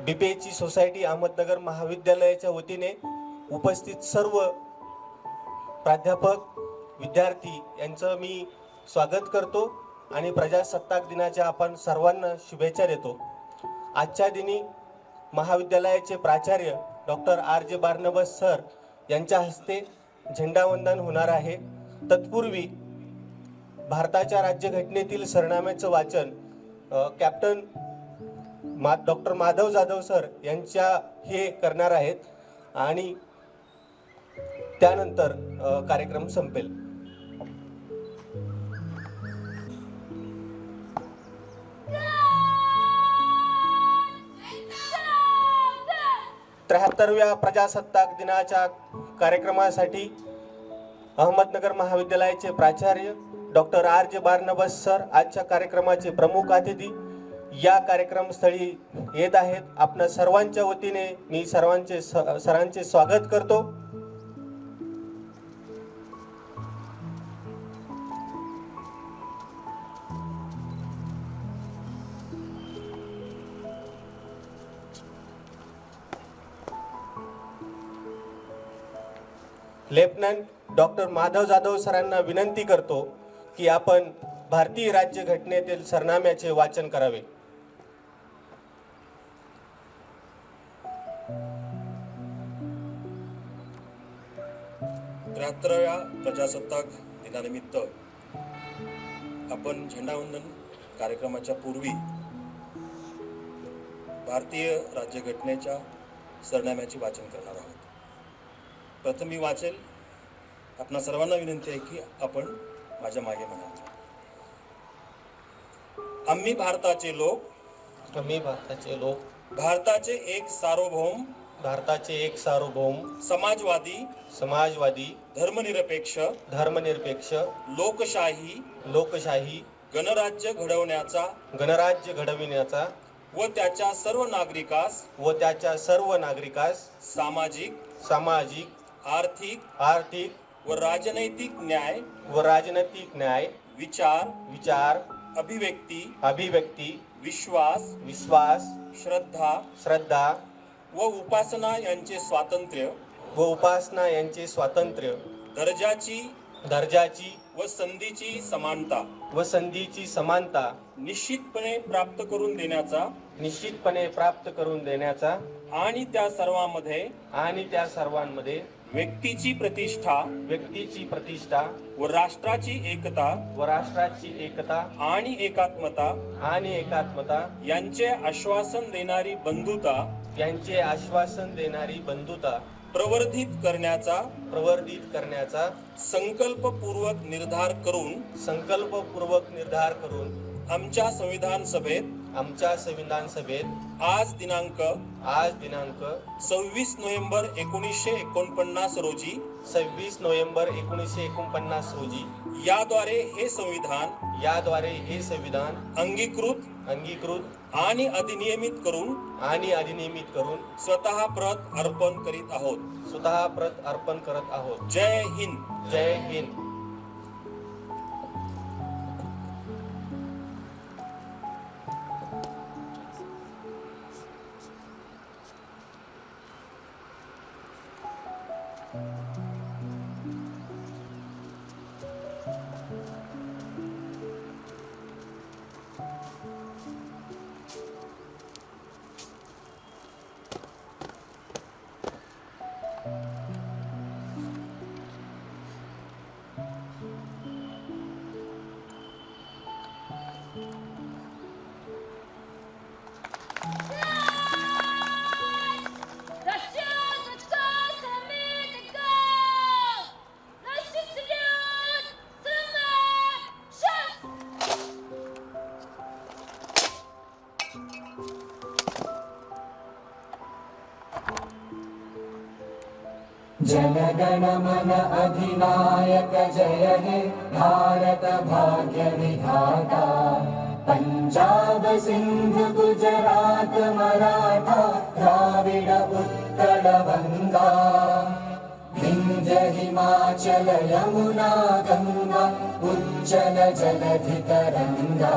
बीपीएची society Ahmednagar महाविद्यालयाच्या वतीने उपस्थित सर्व प्राध्यापक विद्यार्थी यांचं मी स्वागत करतो आणि प्रजासत्ताक दिनाच्या आपण सर्वांना शुभेच्छा देतो। आजच्या दिनी महाविद्यालयाचे प्राचार्य डॉक्टर आर.जे. बार्नबस सर यांच्या हस्ते झेंडावंदन होणार आहे। तत्पूर्वी भारताच्या राज्यघटनेतील सरनाम्याचं वाचन captain doctor Madhav Jadhav sir यांच्या हे करणार आहेत आणि त्यानंतर कार्यक्रम संपेल। 73व्या प्रजासत्ताक दिनाच्या कार्यक्रमासाठी अहमदनगर महाविद्यालयाचे प्राचार्य डॉक्टर आर.जे. बार्नबस सर आजच्या कार्यक्रमाचे प्रमुख अतिथी या कार्यक्रमस्थळी येत आहेत। आपल्या सर्वांच्या वतीने मी सरांचे स्वागत करतो। लेफ्टनंट डॉक्टर माधव जाधव सरांना विनंती करतो की आपण भारतीय राज्यघटनेतील सरनाम्याचे वाचन करावे। त्र्याहत्तराव्या प्रजासत्ताक दिनानिमित्त आपण झेंडावंदन कार्यक्रमाच्या पूर्वी भारतीय राज्यघटनेच्या सरनाम्याचे वाचन करणार आहोत। प्रथम मी वाचेल। आपणा सर्वांना विनंती आहे की आपण माझ्या मागे म्हणावे। आम्ही भारताचे लोक भारताचे एक सार्वभौम समाजवादी धर्मनिरपेक्ष लोकशाही गणराज्य घडविण्याचा व त्याच्या सर्व नागरिकास सामाजिक आर्थिक व राजनैतिक न्याय विचार अभिव्यक्ती विश्वास श्रद्धा व उपासना यांचे स्वातंत्र्य दर्जाची व संधीची समानता निश्चितपणे प्राप्त करून देण्याचा आणि त्या सर्वांमध्ये व्यक्तीची प्रतिष्ठा व राष्ट्राची एकता आणि एकात्मता यांचे आश्वासन देणारी बंधुता प्रवर्धित करण्याचा संकल्पपूर्वक निर्धार करून आमच्या संविधान सभेत आज दिनांक 26 नोव्हेंबर 1949 रोजी याद्वारे हे संविधान अंगीकृत आणि अधिनियमित करून स्वतः प्रत अर्पण करत आहोत। जय हिंद। जनगण मन अधिनायक जय हे भारत भाग्य विधाता। पंजाब सिंध गुजरात मराठा द्राविड उत्कल गंगा विंध्य हिमाचल यमुना गंगा उज्जल जलधि तरंगा।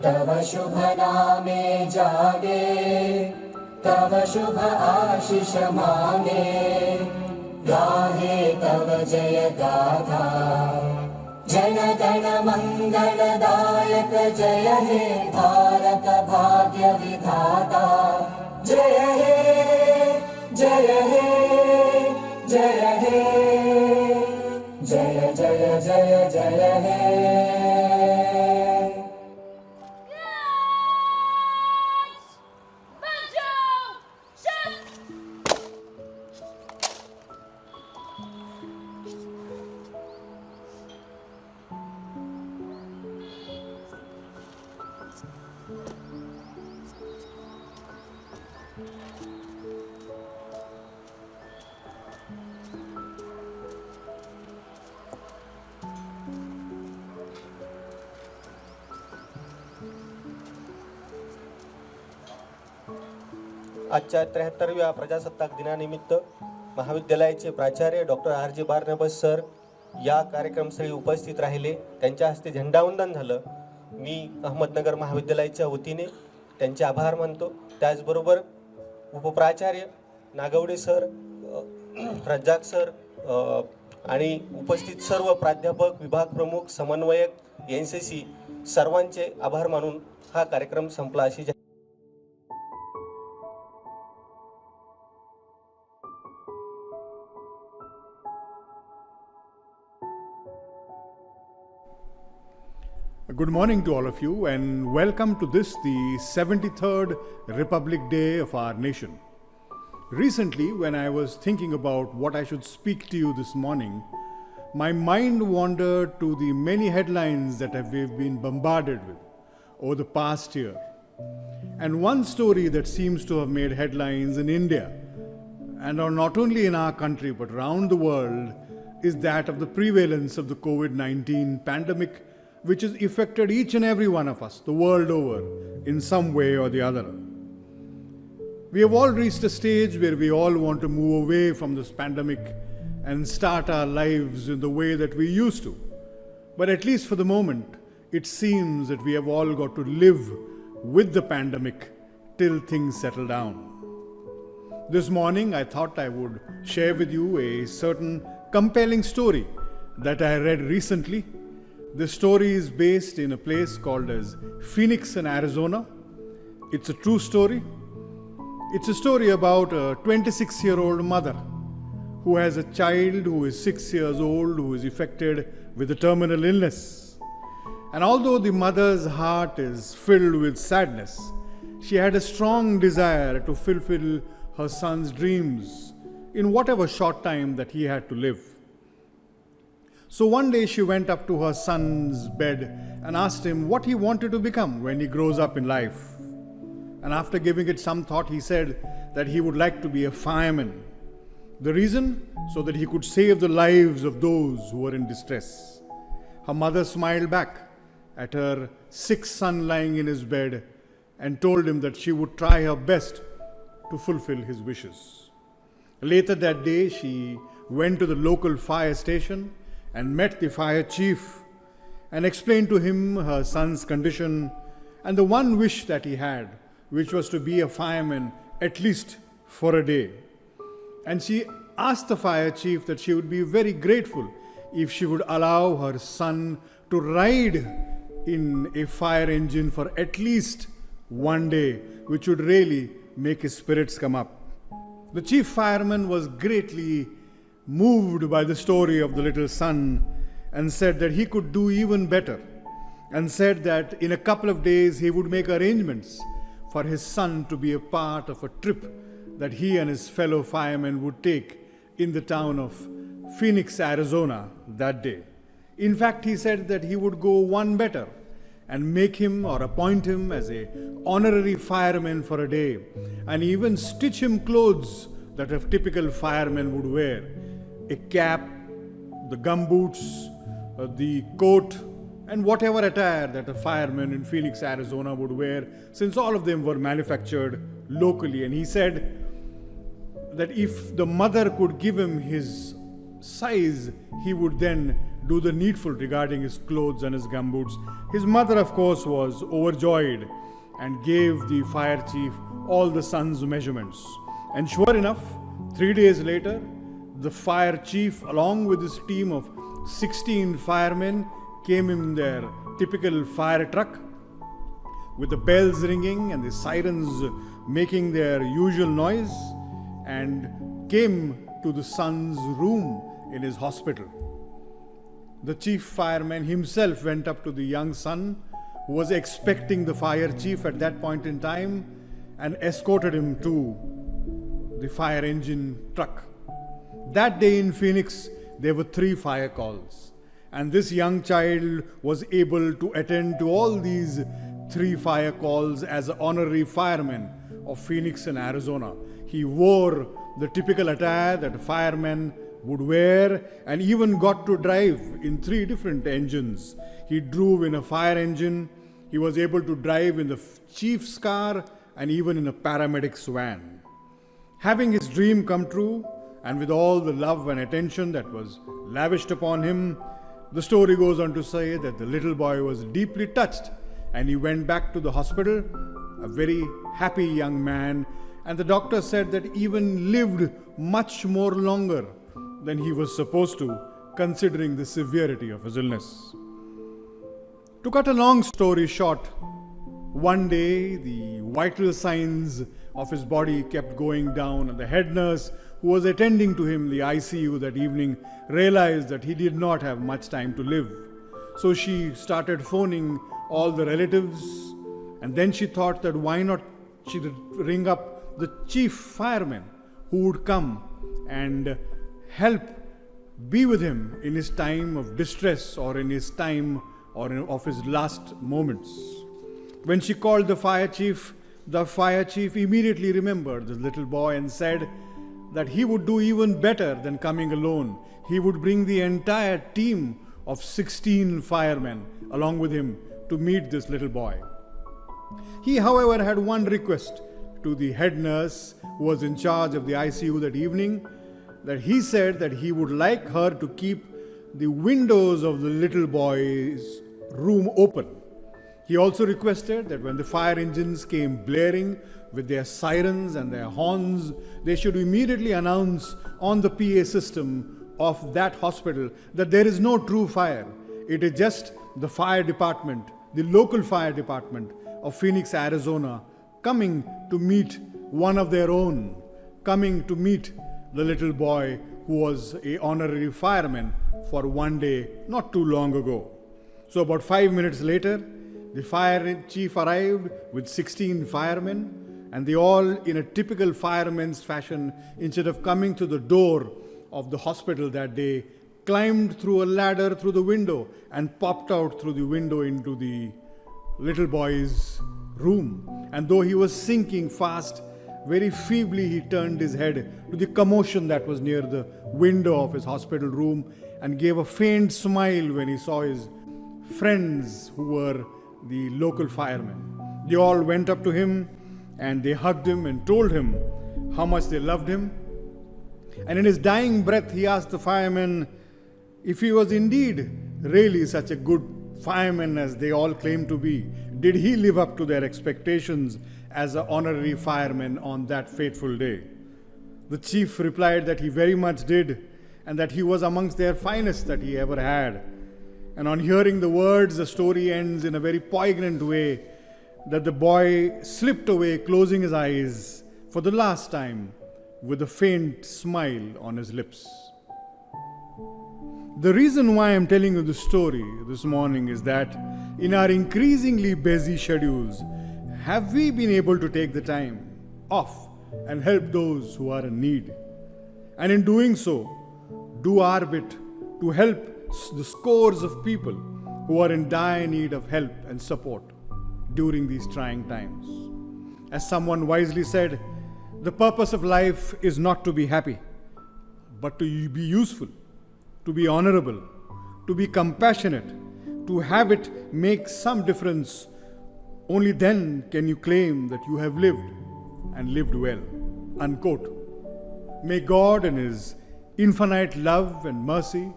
तव शुभ नामे जागे, तव शुभ आशीष मांगे, गाहे तव जय गाथा। जन गण मंगलदायक जय हे भारत भाग्य विधाता। जय हे जय हे जय हे, जय जय जय जय हे। आजच्या 73व्या प्रजासत्ताक दिनानिमित्त महाविद्यालयाचे प्राचार्य डॉक्टर R.J. बार्नबस सर या कार्यक्रमस्थळी उपस्थित राहिले. त्यांच्या हस्ते झेंडावंदन झालं. मी अहमदनगर महाविद्यालयाच्या वतीने त्यांचे आभार मानतो. त्याचबरोबर उपप्राचार्य नागवडे सर, रज्जाक सर आणि उपस्थित सर्व प्राध्यापक, विभाग प्रमुख, समन्वयक, NCC सर्वांचे आभार मानून हा कार्यक्रम संपला. अशी Good morning to all of you and welcome to this, the 73rd Republic Day of our nation. Recently, when I was thinking about what I should speak to you this morning, my mind wandered to the many headlines that we've been bombarded with over the past year. And one story that seems to have made headlines in India, and not only in our country but around the world, is that of the prevalence of the COVID-19 pandemic, which has affected each and every one of us the world over in some way or the other. We have all reached a stage where we all want to move away from this pandemic and start our lives in the way that we used to. But at least for the moment, it seems that we have all got to live with the pandemic till things settle down. This morning, I thought I would share with you a certain compelling story that I read recently. This story is based in a place called as Phoenix in Arizona. It's a true story. It's a story about a 26-year-old mother who has a child who is 6 years old who is affected with a terminal illness. And although the mother's heart is filled with sadness, she had a strong desire to fulfill her son's dreams in whatever short time that he had to live. So one day she went up to her son's bed and asked him what he wanted to become when he grows up in life. And after giving it some thought, he said that he would like to be a fireman. The reason? So that he could save the lives of those who were in distress. Her mother smiled back at her sick son lying in his bed and told him that she would try her best to fulfill his wishes. Later that day, she went to the local fire station and met the fire chief and explained to him her son's condition and the one wish that he had, which was to be a fireman at least for a day. And she asked the fire chief that she would be very grateful if she would allow her son to ride in a fire engine for at least one day, which would really make his spirits come up. The chief fireman was greatly moved by the story of the little son and said that he could do even better, and said that in a couple of days he would make arrangements for his son to be a part of a trip that he and his fellow firemen would take in the town of Phoenix, Arizona that day. In fact, he said that he would go one better and make him or appoint him as a honorary fireman for a day, and even stitch him clothes that a typical fireman would wear: a cap, the gumboots, the coat, and whatever attire that a fireman in Phoenix, Arizona would wear, since all of them were manufactured locally. And he said that if the mother could give him his size, he would then do the needful regarding his clothes and his gumboots. His mother, of course, was overjoyed and gave the fire chief all the son's measurements. And sure enough, 3 days later, the fire chief, along with his team of 16 firemen, came in their typical fire truck with the bells ringing and the sirens making their usual noise, and came to the son's room in his hospital. The chief fireman himself went up to the young son, who was expecting the fire chief at that point in time, and escorted him to the fire engine truck. That day in Phoenix, there were 3 fire calls, and this young child was able to attend to all these 3 fire calls as an honorary fireman of Phoenix in Arizona. He wore the typical attire that a fireman would wear, and even got to drive in 3 different engines. He drove in a fire engine, he was able to drive in the chief's car, and even in a paramedic's van. Having his dream come true, and with all the love and attention that was lavished upon him, the story goes on to say that the little boy was deeply touched, and he went back to the hospital, a very happy young man, and the doctor said that even lived much more longer than he was supposed to, considering the severity of his illness. To cut a long story short, one day the vital signs of his body kept going down, and the head nurse who was attending to him in the ICU that evening realized that he did not have much time to live. So she started phoning all the relatives, and then she thought that why not she would ring up the chief fireman who would come and help be with him in his time of distress, or in his time of his last moments. When she called the fire chief immediately remembered the little boy and said that he would do even better than coming alone. He would bring the entire team of 16 firemen along with him to meet this little boy. He, however, had one request to the head nurse who was in charge of the ICU that evening, that he said that he would like her to keep the windows of the little boy's room open. He also requested that when the fire engines came blaring with their sirens and their horns, they should immediately announce on the PA system of that hospital that there is no true fire. It is just the fire department, the local fire department of Phoenix, Arizona, coming to meet one of their own, coming to meet the little boy who was an honorary fireman for one day not too long ago. So about 5 minutes later, the fire chief arrived with 16 firemen, and they all, in a typical fireman's fashion, instead of coming to the door of the hospital that day, climbed through a ladder through the window and popped out through the window into the little boy's room. And though he was sinking fast, very feebly he turned his head to the commotion that was near the window of his hospital room and gave a faint smile when he saw his friends who were the local firemen. They all went up to him and they hugged him and told him how much they loved him. And in his dying breath, he asked the firemen if he was indeed really such a good fireman as they all claimed to be. Did he live up to their expectations as an honorary fireman on that fateful day? The chief replied that he very much did, and that he was amongst their finest that he ever had. And on hearing the words, the story ends in a very poignant way, that the boy slipped away, closing his eyes for the last time with a faint smile on his lips. The reason why I'm telling you this story this morning is that in our increasingly busy schedules, have we been able to take the time off and help those who are in need? And in doing so, do our bit to help the scores of people who are in dire need of help and support during these trying times. As someone wisely said, the purpose of life is not to be happy, but to be useful, to be honorable, to be compassionate, to have it make some difference. Only then can you claim that you have lived and lived well. Unquote. May God in His infinite love and mercy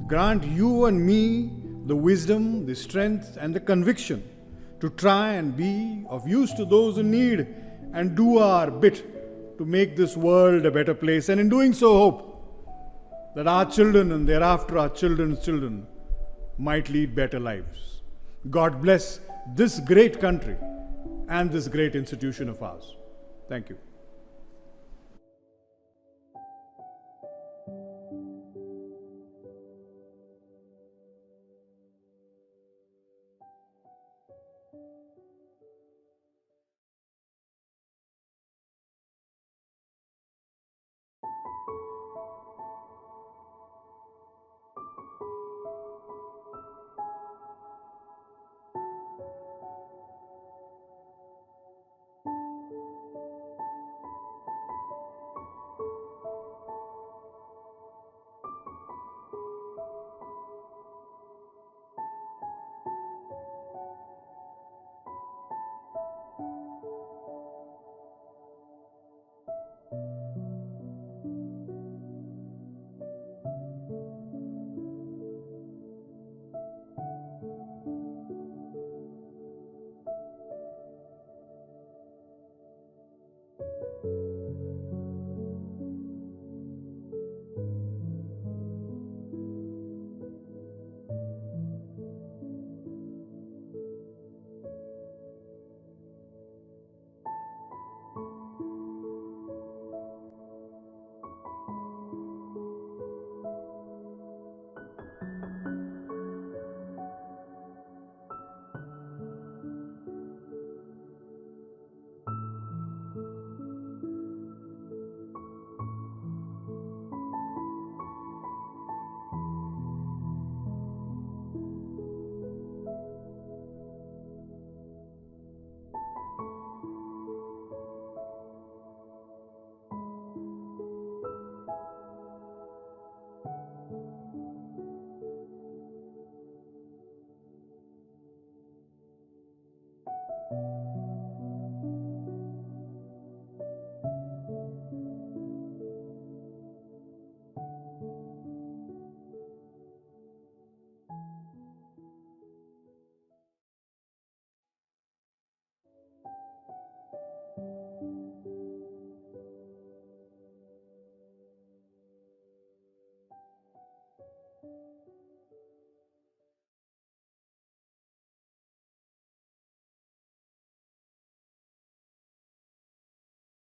grant you and me the wisdom, the strength, and the conviction to try and be of use to those in need and do our bit to make this world a better place. And in doing so, hope that our children and thereafter our children's children might lead better lives. God bless this great country and this great institution of ours. Thank you.